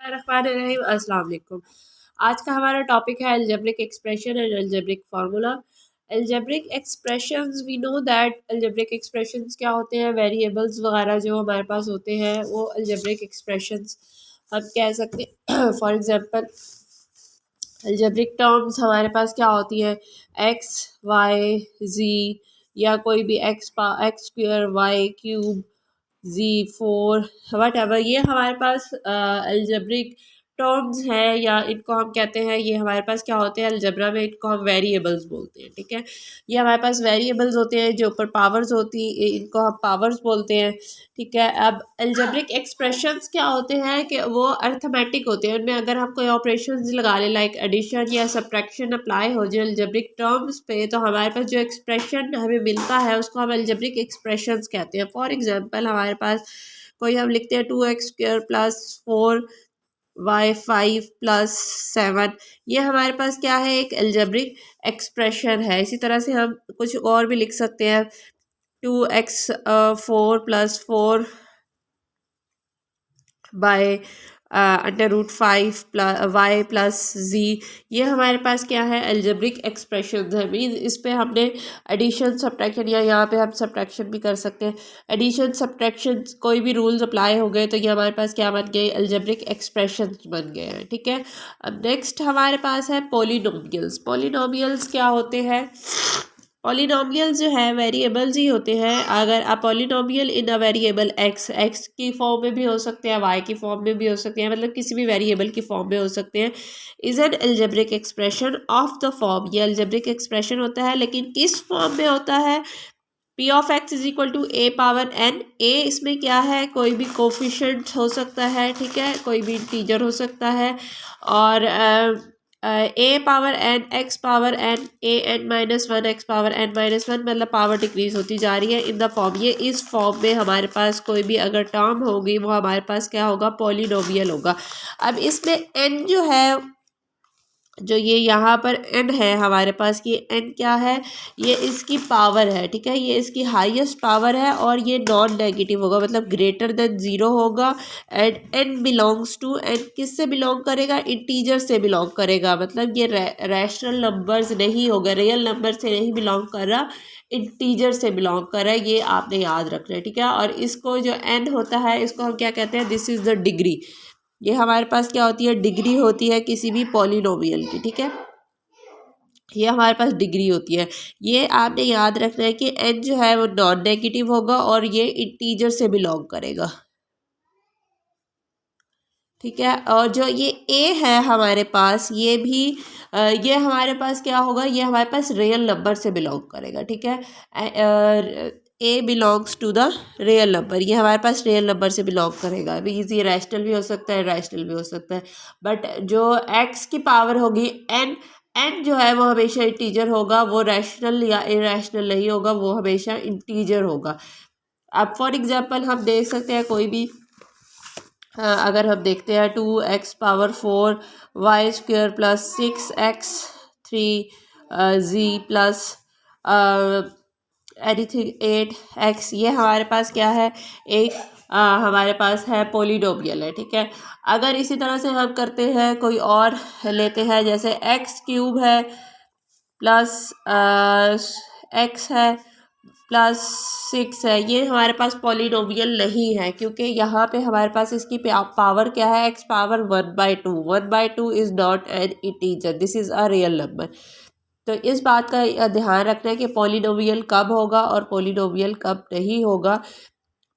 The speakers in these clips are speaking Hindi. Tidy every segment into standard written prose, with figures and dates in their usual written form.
बिस्मिल्लाहिर्रहमानिर्रहीम। अस्सलाम वालेकुम। आज का हमारा टॉपिक है algebraic expression and algebraic formula. Algebraic expressions, we know that algebraic expressions क्या होते हैं। वेरिएबल्स वगैरह जो हमारे पास होते हैं वो अलजेब्रिक एक्सप्रेशंस हम कह सकते हैं। फॉर एग्जांपल अलजेब्रिक टर्म्स हमारे पास क्या होती है, एक्स वाई जी, या कोई भी x square y cube Z4 whatever, ये हमारे पास अलजेब्रिक टर्म्स हैं, या इनको हम कहते हैं, ये हमारे पास क्या होते हैं अलजेब्रा में, इनको हम वेरिएबल्स बोलते हैं। ठीक है, ये हमारे पास वेरिएबल्स होते हैं, जो ऊपर पावर्स होती हैं इनको हम पावर्स बोलते हैं। ठीक है, अब अलजेब्रिक एक्सप्रेशंस क्या होते हैं कि वो अर्थमेटिक होते हैं। उनमें अगर हम कोई ऑपरेशंस लगा लें लाइक एडिशन या सब्ट्रैक्शन अप्लाई हो जाए अलजेब्रिक टर्म्स पे, तो हमारे पास जो एक्सप्रेशन हमें मिलता है उसको हम अलजेब्रिक एक्सप्रेशंस कहते हैं। फॉर एग्जांपल हमारे पास कोई हम लिखते हैं 2x² प्लस 4y5 प्लस 7, ये हमारे पास क्या है, एक अलजेब्रिक एक्सप्रेशन है। इसी तरह से हम कुछ और भी लिख सकते हैं, 2x4 plus 4 by √5 plus Y plus Z, ये हमारे पास क्या है अलजेब्रिक एक्सप्रेशन है। मीन इस पे हमने एडिशन सब्ट्रैक्शन, या यहाँ पे हम सब्ट्रैक्शन भी कर सकते हैं। एडिशन सब्ट्रैक्शन कोई भी रूल्स अप्लाई हो गए तो ये हमारे पास क्या बन गए, अलजेब्रिक एक्सप्रेशन बन गए हैं। ठीक है, अब नेक्स्ट हमारे पास है पॉलिनोमियल्स। पॉलिनोमियल्स क्या होते हैं, पॉलिनोमियल्स जो है वेरिएबल्स ही होते हैं। अगर आप polynomial in a variable x की फॉर्म में भी हो सकते हैं, वाई की फॉर्म में भी हो सकते हैं, मतलब किसी भी वेरिएबल की फॉर्म में हो सकते हैं, is an algebraic expression of the form, ये अलजेब्रिक एक्सप्रेशन होता है, लेकिन किस फॉर्म में होता है, P of X is equal to A power N. A इसमें क्या है, कोई भी कोफिशिएंट हो सकता है, ठीक है, कोई भी इंटीजर हो सकता है, और A power N X power N A N -1 X power N -1, मतलब पावर डिक्रीज होती जा रही है इन द फॉर्म। ये इस फॉर्म में हमारे पास कोई भी अगर टर्म होगी वो हमारे पास क्या होगा, पॉलिनोमियल होगा। अब इसमें एन जो है, जो ये यहाँ पर n है हमारे पास, ये n क्या है, ये इसकी पावर है। ठीक है, ये इसकी हाईएस्ट पावर है और ये नॉन नेगेटिव होगा, मतलब ग्रेटर देन 0 होगा। And n belongs to, n किससे बिलोंग करेगा, इंटीजर से बिलोंग करेगा, मतलब ये रैशनल नंबर्स नहीं होगा, रियल नंबर से नहीं बिलोंग कर रहा, इंटीजर से बिलोंग कर रहा है, ये आपने याद रखना है। ठीक है, और इसको जो n होता है इसको हम क्या कहते हैं, दिस इज़ द डिग्री। ये हमारे पास क्या होती है, डिग्री होती है किसी भी पॉलिनोमियल की। ठीक है, ये हमारे पास डिग्री होती है। ये आपने याद रखना है कि n जो है वो नॉन नेगेटिव होगा और ये इंटीजर से बिलोंग करेगा। ठीक है, और जो ये a है हमारे पास, ये भी ये हमारे पास क्या होगा, ये हमारे पास रियल नंबर से बिलोंग करेगा। ठीक है, A belongs to the real number, ये हमारे पास रियल नंबर से बिलोंग करेगा। अभी ये रैशनल भी हो सकता है, रैशनल भी हो सकता है, बट जो x की पावर होगी n जो है वो हमेशा इंटीजर होगा, वो रैशनल या इरेशनल नहीं होगा, वो हमेशा इंटीजर होगा। अब फॉर एग्जांपल हम देख सकते हैं कोई भी, अगर हम देखते हैं 2x power 4 y² plus 6x3 z plus anything 8x, ये हमारे पास क्या है, एक हमारे पास है पॉलिनोमियल है। ठीक है, अगर इसी तरह से हम करते हैं, कोई और लेते हैं, जैसे x³ है प्लस x है प्लस 6 है, ये हमारे पास पॉलिनोमियल नहीं है, क्योंकि यहाँ पे हमारे पास इसकी पावर क्या है, x power 1/2। 1/2 is not an integer, this is a real number. तो इस बात का ध्यान रखना है कि पॉलिनोमियल कब होगा और पॉलिनोमियल कब नहीं होगा।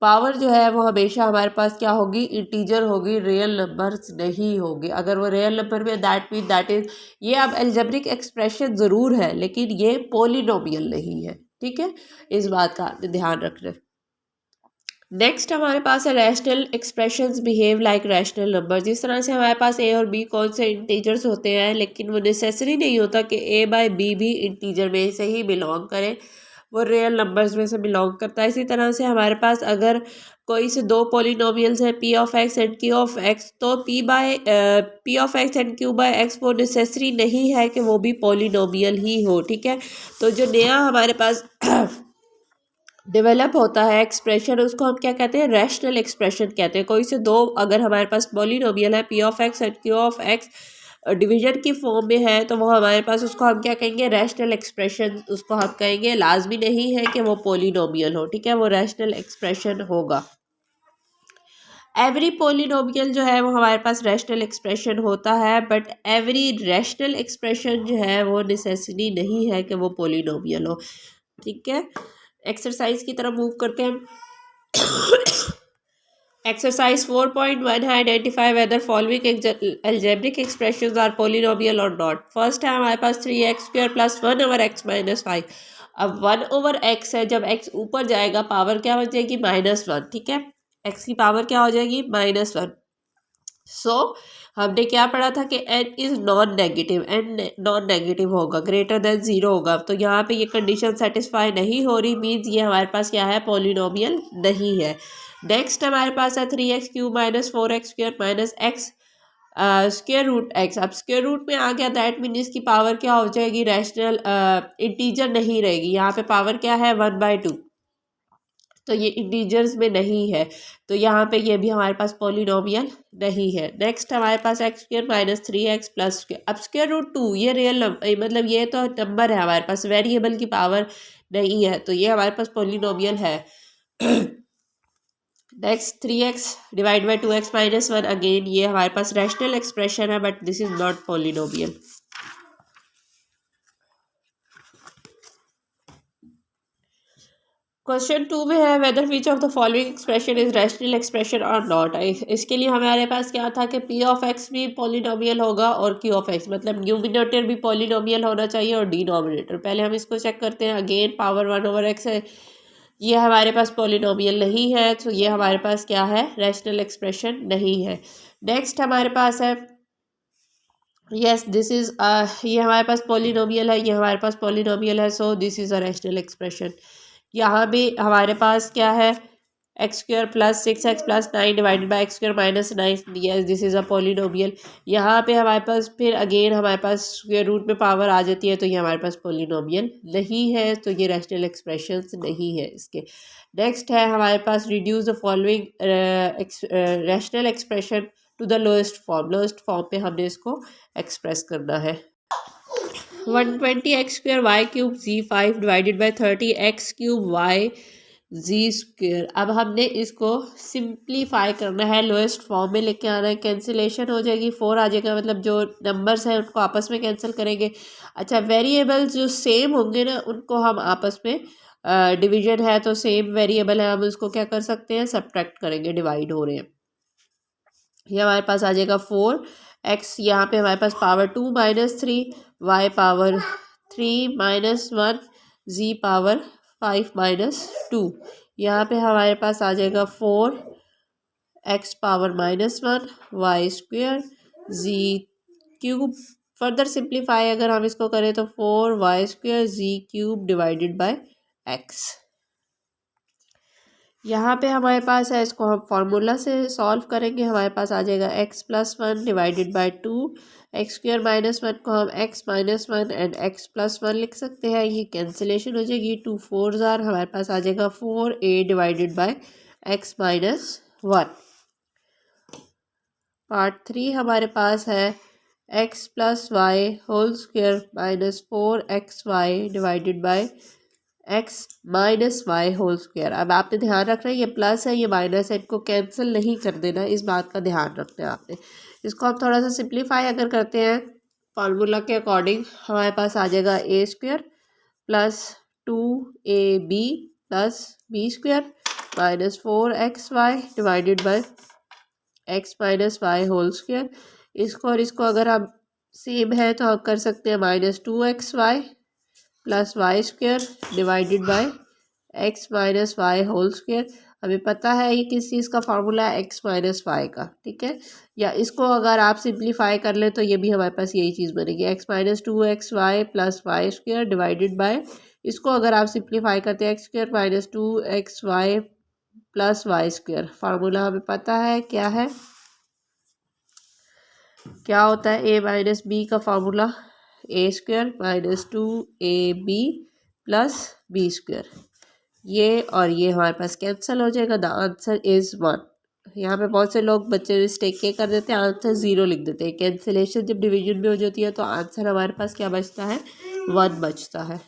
पावर जो है वो हमेशा हमारे पास क्या होगी, इंटीजर होगी, रियल नंबर्स नहीं होगी। अगर वो रियल नंबर में, दैट मीन दैट इज, ये अब एल्जेब्रिक एक्सप्रेशन ज़रूर है लेकिन ये पॉलिनोमियल नहीं है। ठीक है, इस बात का ध्यान रखना। नेक्स्ट हमारे पास है rational expressions behave like rational number. जिस तरह से हमारे पास ए और बी कौन से इंटीजर्स होते हैं, लेकिन वो नेसेसरी नहीं होता कि ए बाय बी भी इंटीजर में से ही बिलोंग करे, वो रियल नंबर्स में से बिलोंग करता है। इसी तरह से हमारे पास अगर कोई से दो पॉलिनोमियल्स हैं, P of X and Q of X, तो P of X and Q by X वो नेसेसरी नहीं है कि वो भी पॉलिनोमियल ही हो। ठीक है, तो जो नया हमारे पास डेवलप होता है एक्सप्रेशन, उसको हम क्या कहते हैं, रैशनल एक्सप्रेशन कहते हैं। कोई से दो अगर हमारे पास पॉलिनोमियल है P of X and Q of x division की फॉर्म में है तो वो हमारे पास, उसको हम क्या कहेंगे, रैशनल एक्सप्रेशन उसको हम कहेंगे। लाजमी नहीं है कि वो पॉलिनोमियल हो, ठीक है, वो रैशनल एक्सप्रेशन होगा। एवरी पॉलिनोमियल जो है वो हमारे पास रैशनल एक्सप्रेशन होता है, बट एवरी रैशनल एक्सप्रेशन जो है वो नेसेसिटी नहीं है कि वो पॉलिनोमियल हो, ठीक है। एक्सरसाइज की तरफ मूव करते हैं। एक्सरसाइज 4.1 है, identify whether following algebraic expressions are polynomial or not. First है हमारे पास 3x² प्लस 1/x-5। अब 1/x है, जब x ऊपर जाएगा पावर क्या हो जाएगी, -1, ठीक है। x की पावर क्या हो जाएगी, -1। सो हमने क्या पढ़ा था कि n is non negative, n non negative होगा, ग्रेटर देन 0 होगा। तो यहाँ पे ये कंडीशन सेटिस्फाई नहीं हो रही, मीन्स ये हमारे पास क्या है, पॉलिनोमियल नहीं है। नेक्स्ट हमारे पास है 3x³ minus 4x² minus x square root x। अब स्क्वायर रूट में आ गया, दैट मीन इसकी पावर क्या हो जाएगी, रैशनल इंटीजर नहीं रहेगी। यहाँ पे पावर क्या है, 1/2, तो ये इंटीजर्स में नहीं है, तो यहाँ पे ये भी हमारे पास पॉलिनोमियल नहीं है। नेक्स्ट हमारे पास x² माइनस 3x प्लस, अब स्क्वायर रूट 2 ये रियल मतलब ये तो नंबर है हमारे पास, वेरिएबल की पावर नहीं है, तो ये हमारे पास पॉलिनोमियल है। Next 3x divide by 2x minus 1, again ये हमारे पास रैशनल एक्सप्रेशन है, but this is not polynomial. Question 2 में है whether which of the following expression is rational expression or not. इसके लिए हमारे पास क्या था कि पी ऑफ एक्स भी पॉलिनोमियल होगा और क्यू ऑफ एक्स, मतलब न्यूमिनेटर भी पॉलिनोमियल होना चाहिए और डिनोमिनेटर। पहले हम इसको चेक करते हैं। अगेन पावर 1/x है, ये हमारे पास पॉलिनोमियल नहीं है, तो ये हमारे पास क्या है, रैशनल एक्सप्रेशन नहीं है। नेक्स्ट हमारे पास है यस दिस इज ये हमारे पास पॉलिनोमियल है, ये हमारे पास पॉलिनोमियल है, so this is a rational expression. यहाँ भी हमारे पास क्या है, x² plus 6x plus 9 divided by x² minus 9, yes this is a polynomial. यहाँ पे हमारे पास फिर अगेन हमारे पास स्क्वायर रूट में पावर आ जाती है, तो ये हमारे पास पॉलिनोमियल नहीं है, तो ये रैशनल एक्सप्रेशंस नहीं है इसके। नेक्स्ट है हमारे पास reduce the following rational expression to the lowest form. Lowest form पे हमने इसको एक्सप्रेस करना है। 120x² y³ z5 divided by 30x³ y z²। अब हमने इसको सिंप्लीफाई करना है, लोएस्ट फॉर्म में लेके आना है। कैंसिलेशन हो जाएगी, 4 आ जाएगा, मतलब जो नंबर्स हैं उनको आपस में कैंसिल करेंगे। अच्छा, वेरिएबल्स जो सेम होंगे ना उनको हम आपस में, डिवीजन है तो सेम वेरिएबल है, हम उसको क्या कर सकते हैं, सब्ट्रैक्ट करेंगे, डिवाइड हो रहे हैं। ये हमारे पास आ जाएगा 4x, यहाँ पे हमारे पास power 2 minus 3, y power 3 minus 1, z power 5 minus 2। यहाँ पे हमारे पास आ जाएगा 4x power -1 y² z³ further simplify अगर हम इसको करें तो 4y² z³ divided by x। यहाँ पे हमारे पास है, इसको हम फार्मूला से सॉल्व करेंगे, हमारे पास आ जाएगा x plus 1 divided by 2, x² minus 1 को हम x minus 1 and x plus 1 लिख सकते हैं। ये कैंसिलेशन हो जाएगी, 2 4s आर, हमारे पास आ जाएगा 4a divided by x minus 1। Part 3 हमारे पास है x plus y whole square minus 4xy divided by x minus Y whole square. अब आपने ध्यान रखना है ये प्लस है ये माइनस है, इनको कैंसिल नहीं कर देना, इस बात का ध्यान रखना है आपने। इसको हम थोड़ा सा सिंप्लीफाई अगर करते हैं फार्मूला के अकॉर्डिंग, हमारे पास आ जाएगा a² plus 2ab plus b² minus 4xy divided by x minus Y whole square. इसको और इसको अगर हम सेम है तो हम कर सकते हैं -2xy plus y² divided by x minus Y whole square. हमें पता है ये किस चीज़ का फार्मूला है, x माइनस वाई का, ठीक है। या इसको अगर आप सिंप्लीफाई कर लें तो ये भी हमारे पास यही चीज़ बनेगी, x minus 2xy plus y² divided bye, इसको अगर आप सिंप्लीफाई करते हैं x² minus 2xy plus y²। Formula हमें पता है क्या है, क्या होता है, a माइनस बी का formula a² minus 2ab plus b²। ये और ये हमारे पास कैंसिल हो जाएगा। The answer is 1। यहाँ पे बहुत से लोग बच्चे मिस्टेक के कर देते हैं, आंसर 0 लिख देते हैं। कैंसिलेशन जब डिवीजन में हो जाती है तो आंसर हमारे पास क्या बचता है, 1 बचता है।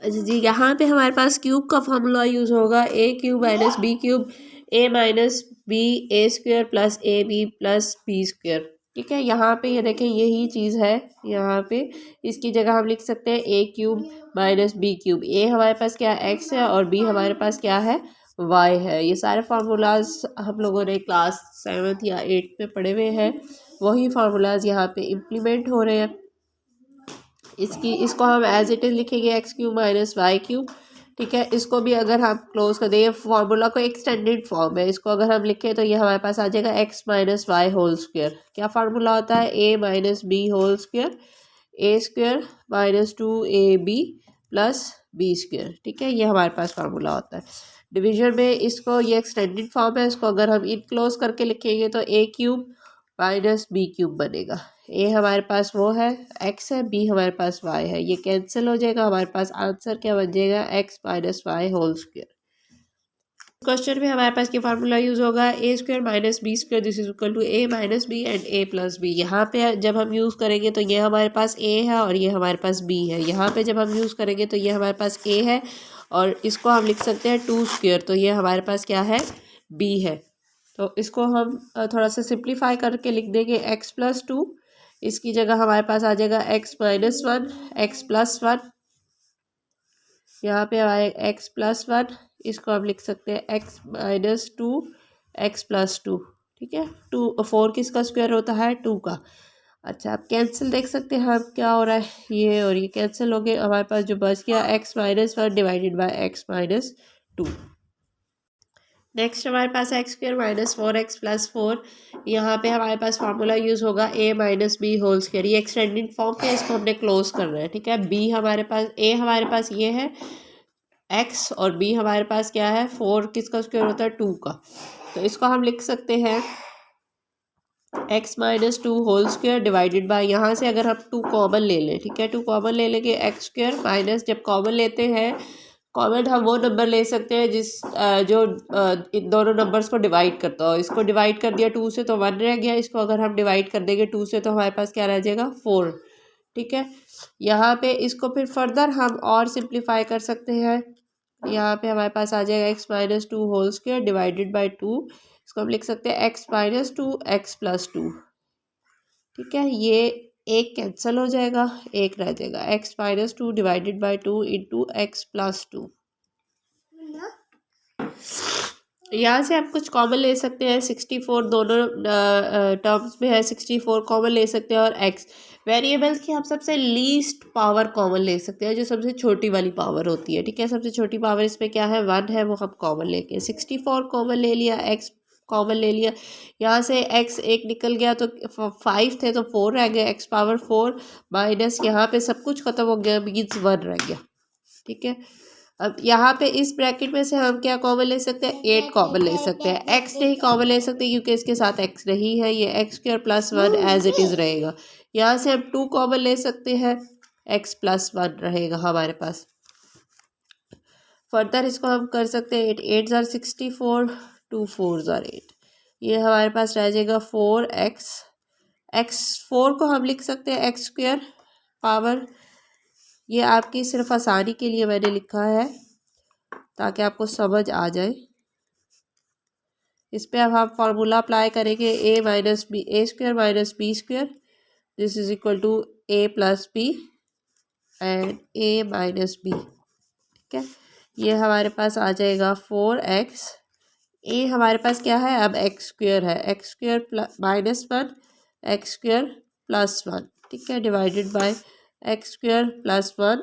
अच्छा जी, यहाँ पे हमारे पास क्यूब का फॉर्मूला यूज़ होगा, A cube minus B cube, A minus B A square plus A B plus B square. ठीक है, यहाँ पे ये देखें यही चीज़ है। यहाँ पे इसकी जगह हम लिख सकते हैं ए क्यूब माइनस बी क्यूब। ए हमारे पास क्या एक्स है और बी हमारे पास क्या है, वाई है। ये सारे फार्मूलाज हम लोगों ने क्लास 7th या 8th में पढ़े हुए हैं, वही फार्मूलाज यहाँ पे इम्प्लीमेंट हो रहे हैं। इसको हम एज इट इज़ लिखेंगे x cube minus y cube. ठीक है, इसको भी अगर हम क्लोज कर दें, ये फार्मूला को एक्सटेंडेड फॉर्म है, इसको अगर हम लिखें तो ये हमारे पास आ जाएगा x minus Y whole square. क्या फार्मूला होता है, A minus B whole square, A square minus 2ab plus B square. ठीक है, ये हमारे पास फार्मूला होता है। डिवीजन में इसको ये एक्सटेंडेड फॉर्म है, इसको अगर हम इनक्लोज करके लिखेंगे तो ए क्यूब माइनस बी क्यूब बनेगा। ए हमारे पास वो है एक्स है, बी हमारे पास वाई है, ये कैंसिल हो जाएगा। हमारे पास आंसर क्या बन जाएगा, x minus Y whole square. Question में हमारे पास क्या फार्मूला यूज होगा, A square minus B square this is equal to A minus B and A plus B. यहाँ पे जब हम यूज़ करेंगे तो ये हमारे पास ए है और ये हमारे पास बी है। यहाँ पे जब हम यूज़ करेंगे तो ये हमारे पास ए है और इसको हम लिख सकते हैं 2 स्क्वेयर, तो ये हमारे पास क्या है, बी है। तो इसको हम थोड़ा सा सिंप्लीफाई करके लिख देंगे एक्स प्लस 2। इसकी जगह हमारे पास आ जाएगा एक्स माइनस 1 एक्स प्लस 1। यहाँ पे आए एक्स प्लस 1, इसको हम लिख सकते हैं एक्स माइनस 2 एक्स प्लस 2। ठीक है, 4 किसका स्क्वायर होता है, 2 का। अच्छा, आप कैंसिल देख सकते हैं हम क्या हो रहा है, ये और ये कैंसिल हो गए। हमारे पास जो बच गया X minus 1 divided by X minus 2। Next हमारे पास X square minus 4x plus 4। यहाँ पे हमारे पास फार्मूला यूज़ होगा A minus B whole square. ये एक्सटेंडेड फॉर्म पे इसको हमने क्लोज करना है। ठीक है, बी हमारे पास, ए हमारे पास ये है एक्स और बी हमारे पास क्या है, 4 किसका स्क्वायर होता है, 2 का। तो इसको हम लिख सकते हैं x minus 2 whole square divided by, यहाँ से अगर हम 2 कॉमन ले लें, ठीक है, 2 कॉमन ले लेंगे एक्स स्क्वेयर माइनस, जब कॉमन लेते हैं कॉमन हम वो नंबर ले सकते हैं जो इन दोनों नंबर्स को डिवाइड करता हो। इसको डिवाइड कर दिया 2 से तो 1 रह गया, इसको अगर हम डिवाइड कर देंगे 2 से तो हमारे पास क्या रह जाएगा, 4। ठीक है, यहाँ पे इसको फिर फर्दर हम और सिंप्लीफाई कर सकते हैं। यहाँ पे हमारे पास आ जाएगा x minus 2 whole square divided by 2। इसको हम लिख सकते हैं एक्स माइनस 2 एक्स प्लस 2। ठीक है, ये एक कैंसिल हो जाएगा, एक रह जाएगा x minus 2 divided by 2 into x plus 2। यहाँ से आप कुछ कॉमन ले सकते हैं, 64 दोनों टर्म्स में है, 64 कॉमन ले सकते हैं। और एक्स वेरिएबल्स की हम सबसे लीस्ट पावर कॉमन ले सकते हैं, जो सबसे छोटी वाली पावर होती है। ठीक है, सबसे छोटी पावर इसमें क्या है, 1 है, वो हम कॉमन लेके 64 कॉमन ले लिया, एक्स कॉमन ले लिया। यहाँ से एक्स एक निकल गया तो 5 थे तो 4 रह गए, एक्स पावर 4 माइनस यहाँ पे सब कुछ खत्म हो गया, मीन्स 1 रह गया। ठीक है, अब यहाँ पे इस ब्रैकेट में से हम क्या कॉमन ले सकते हैं, 8 कॉमन ले सकते हैं। एक्स नहीं कॉमन ले सकते क्योंकि इसके साथ एक्स नहीं है, ये x square plus 1 as it is रहेगा। यहाँ से हम 2 कॉमन ले सकते हैं, एक्स प्लस 1 रहेगा हमारे पास। फर्दर इसको हम कर सकते हैं 8 8 ज़ार 64 2 4 ज़ार 8, ये हमारे पास रह जाएगा 4x। एक्स 4 को हम लिख सकते हैं एक्स स्क्वायर पावर, ये आपकी सिर्फ आसानी के लिए मैंने लिखा है ताकि आपको समझ आ जाए। इस पे अब हम फार्मूला अप्लाई करेंगे, A minus B A square minus B square this is equal to A plus B and A minus B. ठीक है, ये हमारे पास आ जाएगा 4x। ए हमारे पास क्या है, अब एक्स स्क्वायर है, x square minus 1 x square plus 1। ठीक है, divided by x square plus 1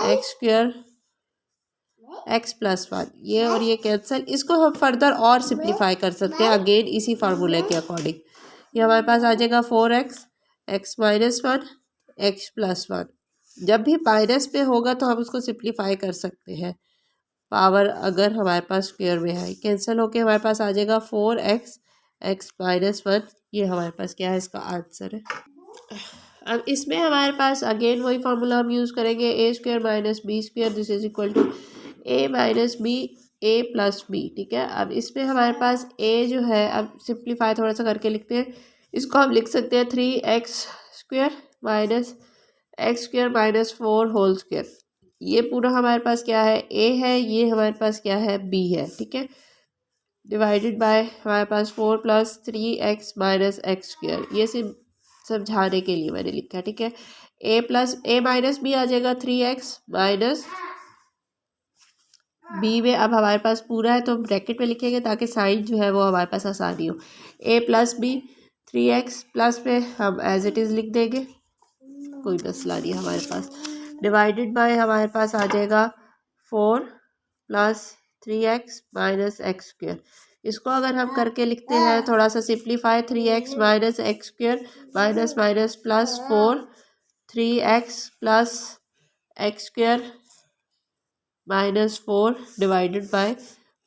x square x plus 1, ये और ये कैंसिल। इसको हम फर्दर और सिंप्लीफाई कर सकते हैं अगेन इसी फार्मूले के अकॉर्डिंग। ये हमारे पास आ जाएगा 4x x minus 1 x plus 1। जब भी माइनस पे होगा तो हम उसको सिंप्लीफाई कर सकते हैं, पावर अगर हमारे पास स्क्वायर में है, कैंसिल होके हमारे पास आ जाएगा 4x एक्स माइनस 1। ये हमारे पास क्या है, इसका आंसर है। अब इसमें हमारे पास अगेन वही फार्मूला हम यूज़ करेंगे, A square minus B square this is equal to A minus B A plus B. ठीक है, अब इसमें हमारे पास ए जो है, अब सिंप्लीफाई थोड़ा सा करके लिखते हैं, इसको हम लिख सकते हैं 3x माइनस 4 होल स्क्वायर। ये पूरा हमारे पास क्या है, ए है, ये हमारे पास क्या है, बी है। ठीक है, डिवाइडेड बाय हमारे पास 4 plus 3x minus x square, ये सिर्फ समझाने के लिए मैंने लिखा है। ठीक है, ए माइनस बी आ जाएगा 3x माइनस बी में अब हमारे पास पूरा है तो हम ब्रैकेट में लिखेंगे ताकि साइन जो है वो हमारे पास आसानी हो। ए प्लस बी 3x प्लस में हम एज इट इज़ लिख देंगे, कोई मसला नहीं हमारे पास। डिवाइडेड बाय हमारे पास आ जाएगा 4 plus 3x minus x square. इसको अगर हम करके लिखते हैं थोड़ा सा simplify, 3x minus x square minus minus plus 4 3x plus x square minus 4 divided by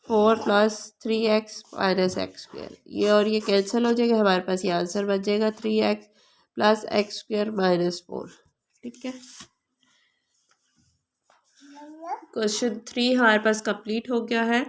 4 plus 3x minus x square. ये और ये कैंसिल हो जाएगा, हमारे पास ये आंसर बन जाएगा 3x plus x square minus 4। ठीक है, क्वेश्चन 3 हमारे पास कंप्लीट हो गया है।